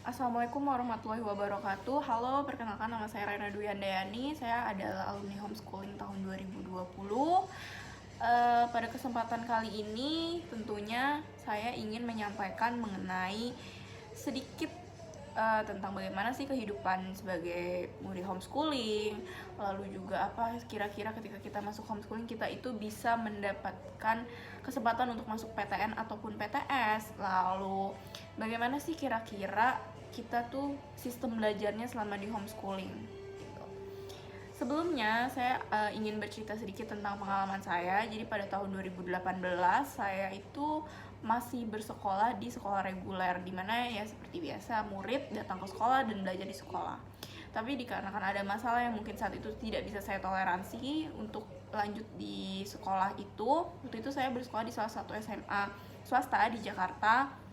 Assalamualaikum warahmatullahi wabarakatuh. Halo, perkenalkan nama saya Raina Dwi Handayani. Saya adalah alumni homeschooling tahun 2020. Pada kesempatan kali ini tentunya saya ingin menyampaikan mengenai sedikit tentang bagaimana sih kehidupan sebagai murid homeschooling. Lalu juga apa kira-kira ketika kita masuk homeschooling kita itu bisa mendapatkan kesempatan untuk masuk PTN ataupun PTS. Lalu bagaimana sih kira-kira kita tuh sistem belajarnya selama di homeschooling gitu. Sebelumnya saya ingin bercerita sedikit tentang pengalaman saya. Jadi pada tahun 2018 saya itu masih bersekolah di sekolah reguler, dimana ya seperti biasa murid datang ke sekolah dan belajar di sekolah. Tapi dikarenakan ada masalah yang mungkin saat itu tidak bisa saya toleransi untuk lanjut di sekolah itu, waktu itu saya bersekolah di salah satu SMA swasta di Jakarta.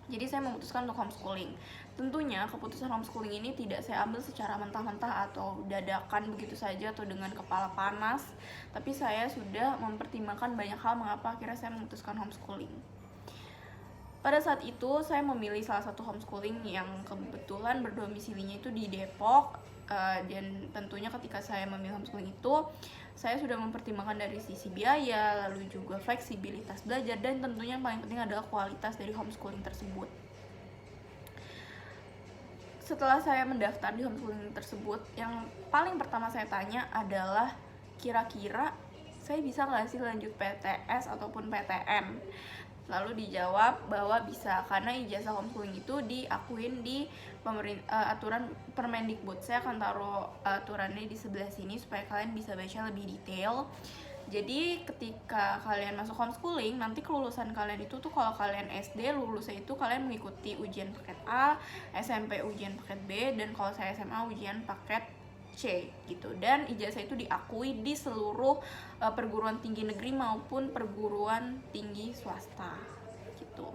Jadi saya memutuskan untuk homeschooling. Tentunya keputusan homeschooling ini tidak saya ambil secara mentah-mentah atau dadakan begitu saja atau dengan kepala panas, tapi saya sudah mempertimbangkan banyak hal mengapa akhirnya saya memutuskan homeschooling. Pada saat itu saya memilih salah satu homeschooling yang kebetulan berdomisilinya itu di Depok, dan tentunya ketika saya memilih homeschooling itu saya sudah mempertimbangkan dari sisi biaya, lalu juga fleksibilitas belajar, dan tentunya yang paling penting adalah kualitas dari homeschooling tersebut. Setelah saya mendaftar di homeschooling tersebut, yang paling pertama saya tanya adalah kira-kira saya bisa nggak sih lanjut PTS ataupun PTN. Lalu dijawab bahwa bisa, karena ijazah homeschooling itu diakuin di aturan Permendikbud. Saya akan taruh aturannya di sebelah sini supaya kalian bisa baca lebih detail. Jadi ketika kalian masuk homeschooling, nanti kelulusan kalian itu tuh kalau kalian SD lulusnya itu kalian mengikuti ujian paket A, SMP ujian paket B, dan kalau saya SMA ujian paket C gitu. Dan ijazah itu diakui di seluruh perguruan tinggi negeri maupun perguruan tinggi swasta gitu.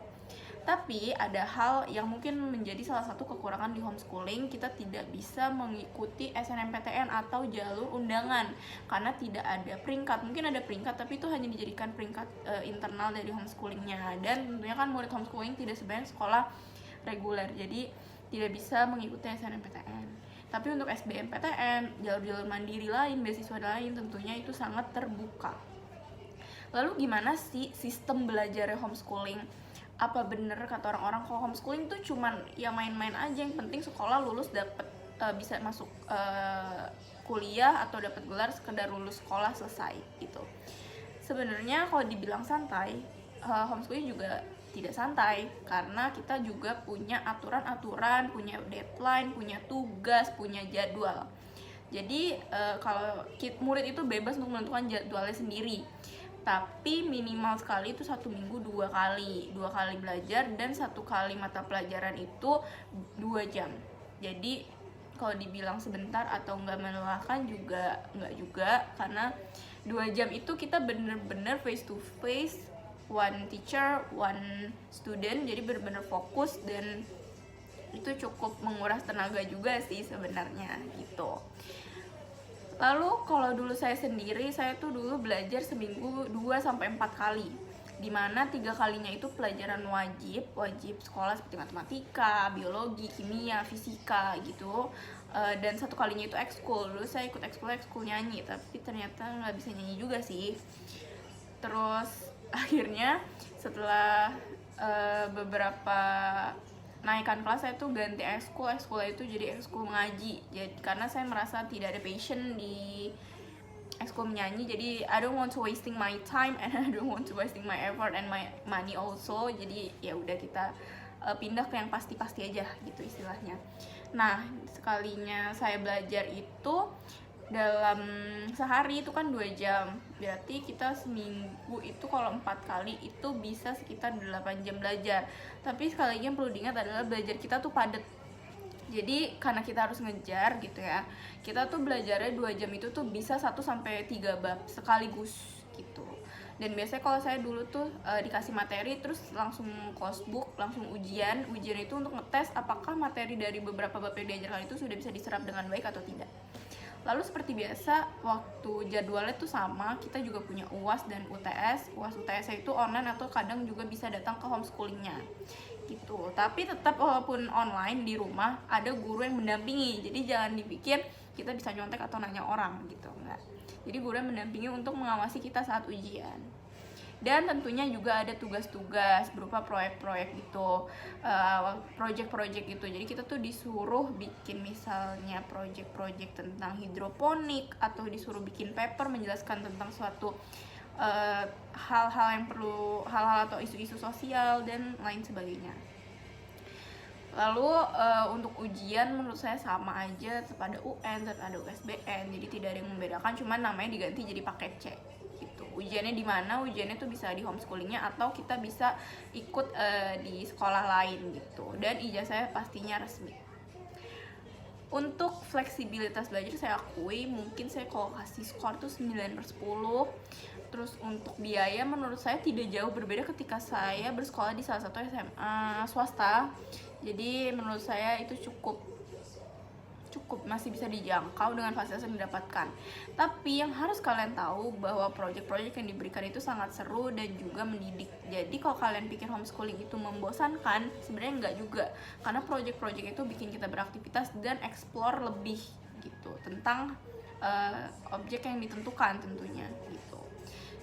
Tapi ada hal yang mungkin menjadi salah satu kekurangan di homeschooling, kita tidak bisa mengikuti SNMPTN atau jalur undangan karena tidak ada peringkat. Mungkin ada peringkat tapi itu hanya dijadikan peringkat internal dari homeschoolingnya, dan tentunya kan murid homeschooling tidak sebanyak sekolah reguler, jadi tidak bisa mengikuti SNMPTN. Tapi untuk SBMPTN, jalur-jalur mandiri lain, beasiswa lain tentunya itu sangat terbuka. Lalu gimana sih sistem belajar homeschooling? Apa bener kata orang-orang kalau homeschooling tuh cuman ya main-main aja, yang penting sekolah lulus dapat bisa masuk kuliah atau dapat gelar sekedar lulus sekolah selesai gitu. Sebenarnya kalau dibilang santai, homeschooling juga tidak santai karena kita juga punya aturan-aturan, punya deadline, punya tugas, punya jadwal. Jadi kalau murid itu bebas untuk menentukan jadwalnya sendiri, tapi minimal sekali itu 1 minggu 2 kali belajar, dan 1 kali mata pelajaran itu 2 jam. Jadi kalau dibilang sebentar atau nggak melelahkan juga nggak juga, karena 2 jam itu kita bener-bener face to face, one teacher, one student, jadi bener-bener fokus, dan itu cukup menguras tenaga juga sih sebenarnya gitu. Lalu kalau dulu saya sendiri, saya tuh dulu belajar seminggu 2-4 kali, dimana 3 kalinya itu pelajaran wajib sekolah seperti matematika, biologi, kimia, fisika gitu, dan 1 kalinya itu ekskul. Dulu saya ikut ekskul nyanyi, tapi ternyata nggak bisa nyanyi juga sih. Terus akhirnya setelah beberapa naikkan kelas, saya tuh ganti ekskul itu jadi ekskul mengaji. Jadi karena saya merasa tidak ada passion di ekskul menyanyi, jadi I don't want to wasting my time and I don't want to wasting my effort and my money also. Jadi ya udah kita pindah ke yang pasti-pasti aja gitu istilahnya. Nah, sekalinya saya belajar itu dalam sehari itu kan 2 jam, berarti kita seminggu itu kalau 4 kali itu bisa sekitar 8 jam belajar. Tapi sekali lagi yang perlu diingat adalah belajar kita tuh padat. Jadi karena kita harus ngejar gitu ya, kita tuh belajarnya 2 jam itu tuh bisa 1-3 bab sekaligus gitu. Dan biasanya kalau saya dulu tuh dikasih materi terus langsung closebook, langsung ujian itu untuk ngetes apakah materi dari beberapa bab yang diajarkan itu sudah bisa diserap dengan baik atau tidak. Lalu seperti biasa, waktu jadwalnya tuh sama, kita juga punya UAS dan UTS. UAS UTS itu online atau kadang juga bisa datang ke homeschoolingnya gitu. Tapi tetap walaupun online di rumah ada guru yang mendampingi, jadi jangan dipikir kita bisa nyontek atau nanya orang gitu, enggak. Jadi guru yang mendampingi untuk mengawasi kita saat ujian. Dan tentunya juga ada tugas-tugas berupa proyek-proyek gitu, project-project gitu. Jadi kita tuh disuruh bikin misalnya project-project tentang hidroponik, atau disuruh bikin paper menjelaskan tentang suatu hal-hal yang perlu, hal-hal atau isu-isu sosial dan lain sebagainya. Lalu untuk ujian menurut saya sama aja, tetap ada UN, tetap ada USBN, jadi tidak ada yang membedakan, cuman namanya diganti jadi paket C gitu. Ujiannya di mana? Ujiannya tuh bisa di homeschoolingnya atau kita bisa ikut di sekolah lain gitu. Dan ijazahnya pastinya resmi. Untuk fleksibilitas belajar saya akui mungkin saya kalau kasih skor tuh 9/10. Terus untuk biaya menurut saya tidak jauh berbeda ketika saya bersekolah di salah satu SMA swasta. Jadi menurut saya itu cukup masih bisa dijangkau dengan fasilitas yang didapatkan. Tapi yang harus kalian tahu bahwa proyek-proyek yang diberikan itu sangat seru dan juga mendidik. Jadi kalau kalian pikir homeschooling itu membosankan, sebenarnya enggak juga. Karena proyek-proyek itu bikin kita beraktivitas dan explore lebih gitu tentang objek yang ditentukan tentunya gitu.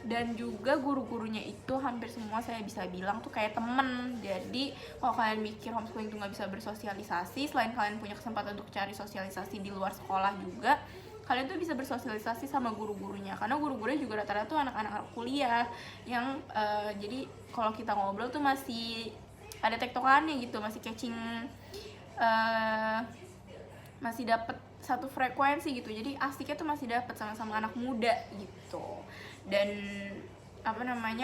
Dan juga guru-gurunya itu hampir semua saya bisa bilang tuh kayak temen. Jadi kalau kalian mikir homeschooling tuh nggak bisa bersosialisasi, selain kalian punya kesempatan untuk cari sosialisasi di luar sekolah juga, kalian tuh bisa bersosialisasi sama guru-gurunya. Karena guru-gurunya juga rata-rata tuh anak-anak kuliah yang jadi kalau kita ngobrol tuh masih ada tektokannya gitu, masih catching, masih dapet satu frekuensi gitu. Jadi asiknya tuh masih dapet sama-sama anak muda gitu. Dan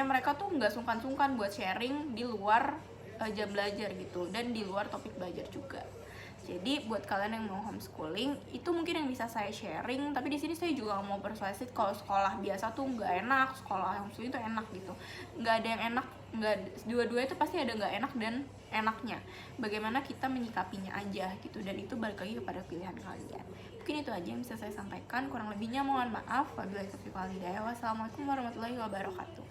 mereka tuh nggak sungkan-sungkan buat sharing di luar jam belajar gitu, dan di luar topik belajar juga. Jadi buat kalian yang mau homeschooling, itu mungkin yang bisa saya sharing. Tapi di sini saya juga mau persuasif kalau sekolah biasa tuh nggak enak, sekolah homeschooling tuh enak gitu. Nggak ada yang enak, nggak, dua-duanya itu pasti ada nggak enak dan enaknya. Bagaimana kita menyikapinya aja gitu, dan itu balik lagi kepada pilihan kalian. Mungkin itu aja yang bisa saya sampaikan, kurang lebihnya mohon maaf. Wabillahi taufiq wal hidayah. Wassalamualaikum warahmatullahi wabarakatuh.